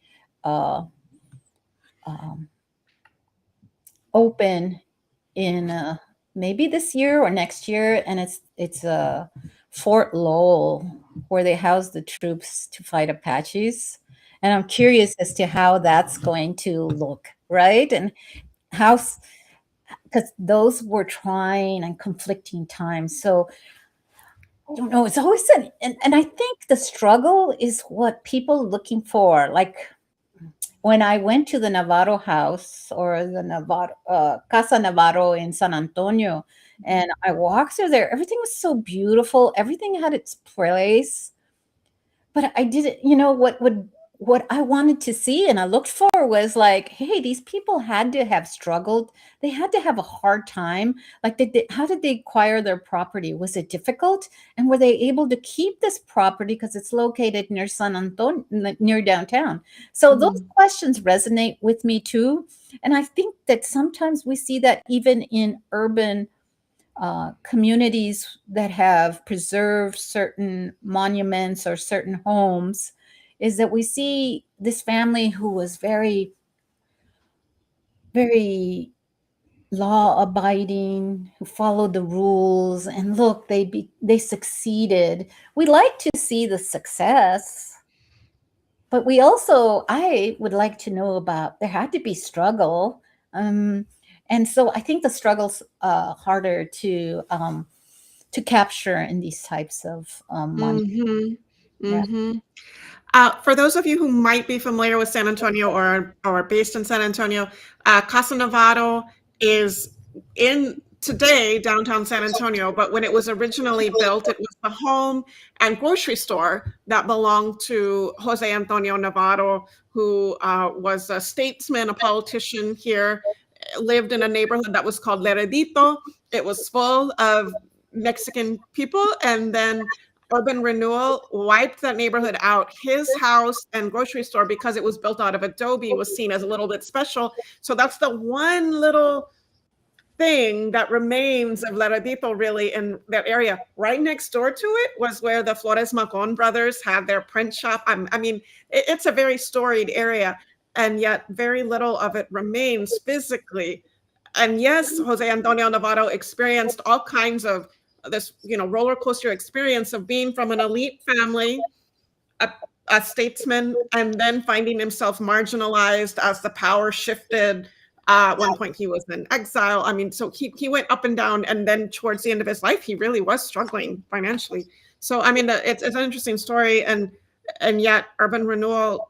open in maybe this year or next year, and it's Fort Lowell, where they house the troops to fight Apaches. And I'm curious as to how that's going to look, right? And how, because those were trying and conflicting times. So I don't know. It's always and I think the struggle is what people are looking for. Like when I went to the Navarro house or the Navarro Casa Navarro in San Antonio, and I walked through there, everything was so beautiful. Everything had its place. But I didn't, what I wanted to see and I looked for was like, hey, these people had to have struggled. They had to have a hard time. Like, how did they acquire their property? Was it difficult? And were they able to keep this property because it's located near San Antonio, near downtown? So those questions resonate with me too. And I think that sometimes we see that even in urban communities that have preserved certain monuments or certain homes, is that we see this family who was very, very law abiding, who followed the rules, and look, they succeeded. We like to see the success, but I would like to know about, there had to be struggle. And so I think the struggle's harder to capture in these types of monuments. For those of you who might be familiar with San Antonio or are based in San Antonio, Casa Navarro is in today downtown San Antonio, but when it was originally built, it was the home and grocery store that belonged to Jose Antonio Navarro, who was a statesman, a politician here, lived in a neighborhood that was called Leredito. It was full of Mexican people, and then urban renewal wiped that neighborhood out. His house and grocery store, because it was built out of adobe, was seen as a little bit special. So that's the one little thing that remains of Leredito really in that area. Right next door to it was where the Flores Magón brothers had their print shop. I mean, it's a very storied area, and yet very little of it remains physically. And yes, Jose Antonio Navarro experienced all kinds of this, roller coaster experience of being from an elite family, a statesman, and then finding himself marginalized as the power shifted. At one point, he was in exile. I mean, so he went up and down, and then towards the end of his life, he really was struggling financially. So, I mean, it's an interesting story, and yet urban renewal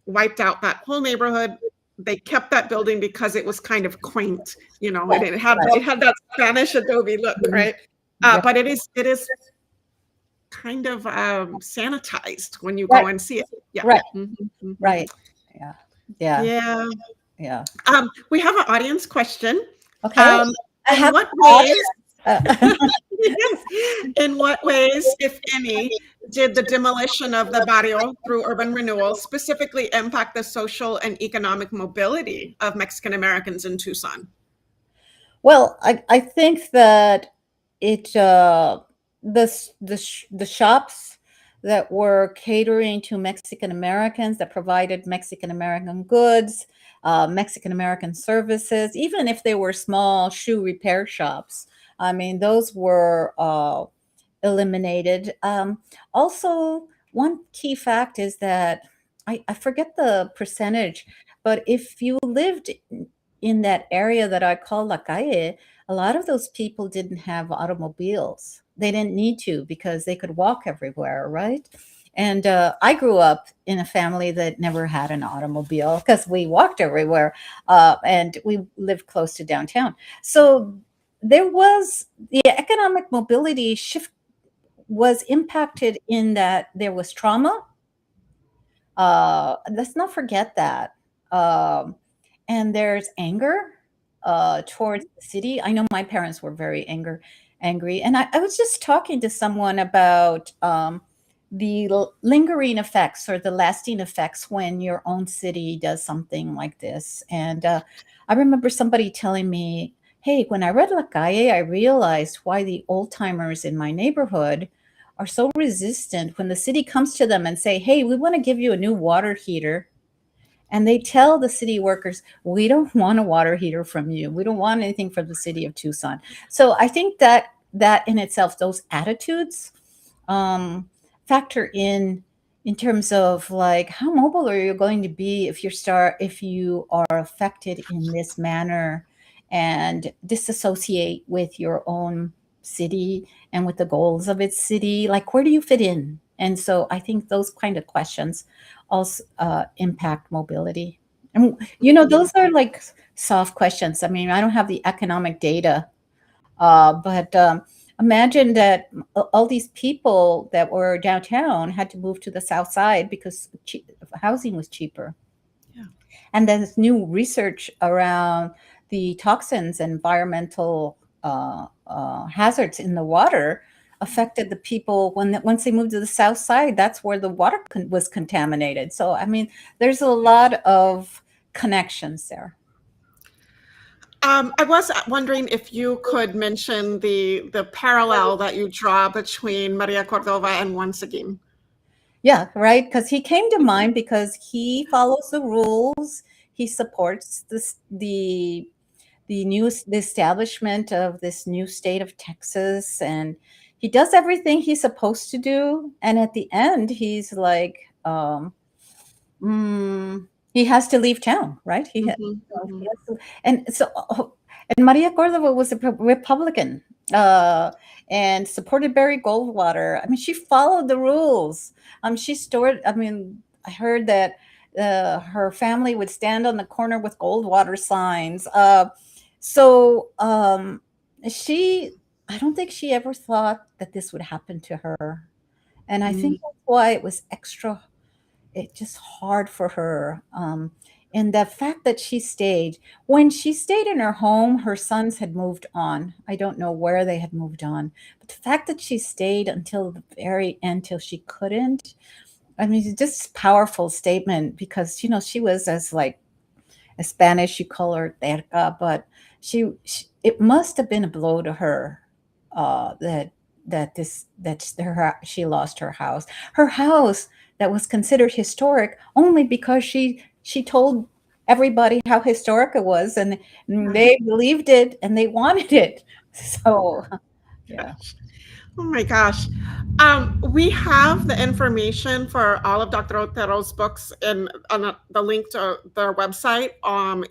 wiped out that whole neighborhood. They kept that building because it was kind of quaint, it had that Spanish adobe look, right? But it is kind of sanitized when you go and see it. Yeah. Right. Mm-hmm. Right. Yeah. We have an audience question. Okay. In what ways Yes. In what ways, if any, did the demolition of the barrio through urban renewal specifically impact the social and economic mobility of Mexican Americans in Tucson? Well, I think that it the shops that were catering to Mexican Americans, that provided Mexican American goods, Mexican American services, even if they were small shoe repair shops, I mean, those were eliminated. Also, one key fact is that I forget the percentage, but if you lived in that area that I call La Calle, a lot of those people didn't have automobiles. They didn't need to because they could walk everywhere, right? And I grew up in a family that never had an automobile because we walked everywhere, and we lived close to downtown. So there was the economic mobility shift was impacted in that there was trauma. Let's not forget that. Um, and there's anger towards the city. I know my parents were very angry. And I was just talking to someone about the lingering effects or the lasting effects when your own city does something like this. And I remember somebody telling me, hey, when I read La Calle, I realized why the old timers in my neighborhood are so resistant when the city comes to them and say, hey, we want to give you a new water heater. And they tell the city workers, we don't want a water heater from you. We don't want anything from the city of Tucson. So I think that in itself, those attitudes factor in terms of like, how mobile are you going to be if you are affected in this manner and disassociate with your own city and with the goals of its city? Like, where do you fit in? And so I think those kind of questions also impact mobility. And, those are like soft questions. I mean, I don't have the economic data, but imagine that all these people that were downtown had to move to the south side because housing was cheaper. Yeah. And there's new research around the toxins and environmental hazards in the water affected the people once they moved to the south side. That's where the water was contaminated. So, I mean, there's a lot of connections there. I was wondering if you could mention the parallel that you draw between Maria Cordova and Juan Seguin. Yeah, right. Because he came to mind because he follows the rules. He supports the establishment of this new state of Texas, and he does everything he's supposed to do. And at the end, he's like, he has to leave town, right? He has to, and so, and Maria Cordova was a Republican and supported Barry Goldwater. I mean, she followed the rules. She stored. I mean, I heard that her family would stand on the corner with Goldwater signs. So I don't think she ever thought that this would happen to her, and I think that's why it was just hard for her. And the fact that when she stayed in her home, her sons had moved on. I don't know where they had moved on, but the fact that she stayed until the very end, till she couldn't, I mean, it's just a powerful statement because, she was as Spanish, you call her terca, but it must have been a blow to her she lost her house. Her house that was considered historic only because she told everybody how historic it was, and they believed it and they wanted it. So, yeah. Oh my gosh. We have the information for all of Dr. Otero's books on the link to their website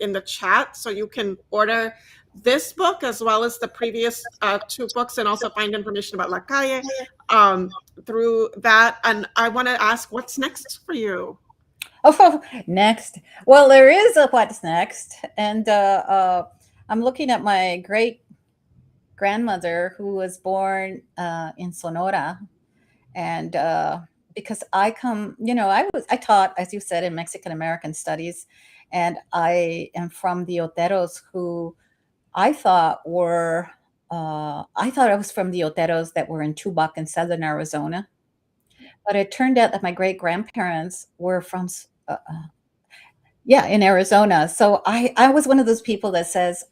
in the chat. So you can order this book as well as the previous two books and also find information about La Calle through that. And I want to ask, what's next for you? Oh, next. Well, there is a what's next. And I'm looking at my great grandmother who was born in Sonora. And because I taught, as you said, in Mexican American studies, and I am from the Oteros, who I thought were I thought I was from the Oteros that were in Tubac in southern Arizona, but it turned out that my great grandparents were from in Arizona. So I was one of those people that says,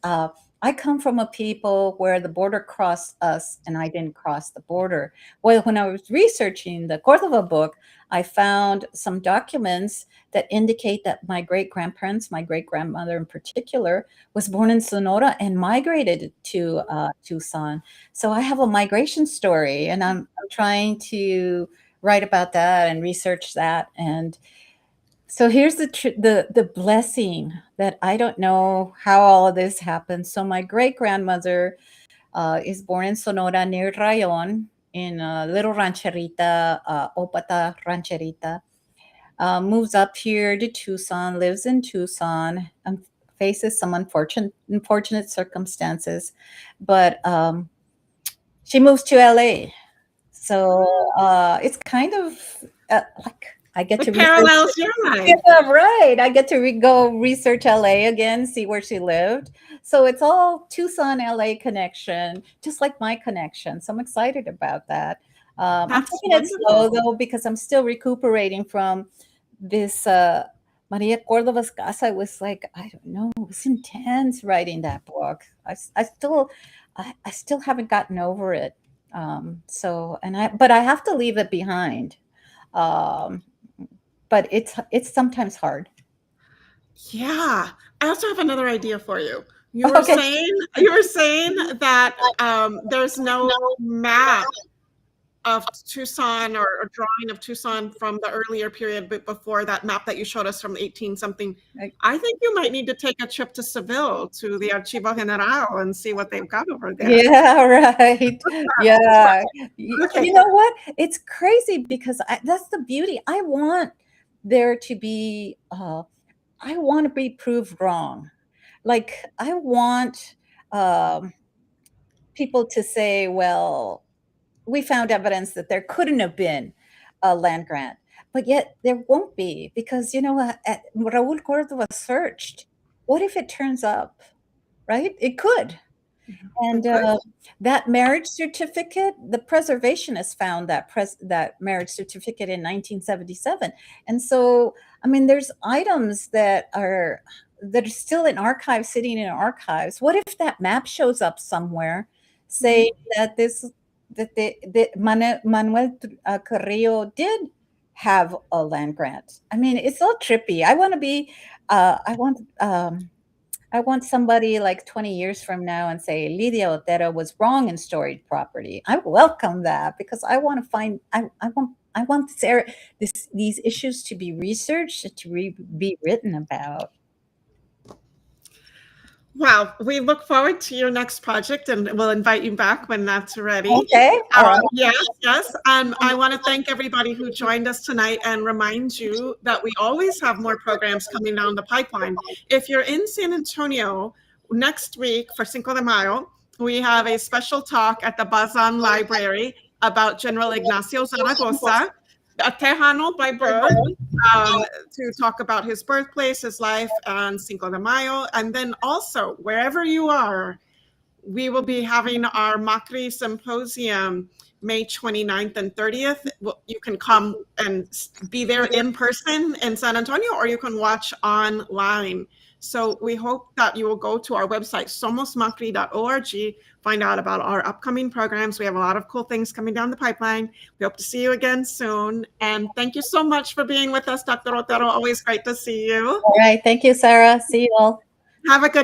I come from a people where the border crossed us and I didn't cross the border. Well, when I was researching the Cordova book, I found some documents that indicate that my great grandparents, my great grandmother in particular, was born in Sonora and migrated to Tucson. So I have a migration story, and I'm trying to write about that and research that. And so here's the blessing that I don't know how all of this happened. So my great grandmother is born in Sonora near Rayon in a little rancherita, Opata rancherita. Moves up here to Tucson, lives in Tucson, faces some unfortunate circumstances, but she moves to LA. So it's kind of like I get to parallels your life. Yeah, right. I get to go research LA again, see where she lived. So it's all Tucson LA connection, just like my connection. So I'm excited about that. I'm taking it slow though, because I'm still recuperating from this Maria Cordova's Casa. It was like, I don't know, it was intense writing that book. I still haven't gotten over it. But I have to leave it behind. But it's sometimes hard. Yeah. I also have another idea for you. You were saying that there's no map of Tucson or a drawing of Tucson from the earlier period, but before that map that you showed us from 18 something. I think you might need to take a trip to Seville, to the Archivo General, and see what they've got over there. Yeah, right. Yeah. You know what? It's crazy because that's the beauty. I want there to be, I want to be proved wrong. Like, I want people to say, well, we found evidence that there couldn't have been a land grant, but yet there won't be, because, Raul Cordova searched. What if it turns up, right? It could. And that marriage certificate, the preservationists found that marriage certificate in 1977. And so, I mean, there's items that are still in archives, sitting in archives. What if that map shows up somewhere, saying that Manuel Carrillo did have a land grant? I mean, it's all trippy. I want to be, I want somebody like 20 years from now and say Lydia Otero was wrong in Storied property. I welcome that, because I want to find, I want these issues to be researched, to be written about. Well, we look forward to your next project, and we'll invite you back when that's ready. Okay. Yes. I want to thank everybody who joined us tonight and remind you that we always have more programs coming down the pipeline. If you're in San Antonio next week for Cinco de Mayo, we have a special talk at the Bazan Library about General Ignacio Zaragoza, a Tejano by birth, to talk about his birthplace, his life, and Cinco de Mayo. And then also, wherever you are, we will be having our MACRI symposium May 29th and 30th. You can come and be there in person in San Antonio, or you can watch online. So we hope that you will go to our website, somosmacri.org, find out about our upcoming programs. We have a lot of cool things coming down the pipeline. We hope to see you again soon. And thank you so much for being with us, Dr. Otero. Always great to see you. All right. Thank you, Sarah. See you all. Have a good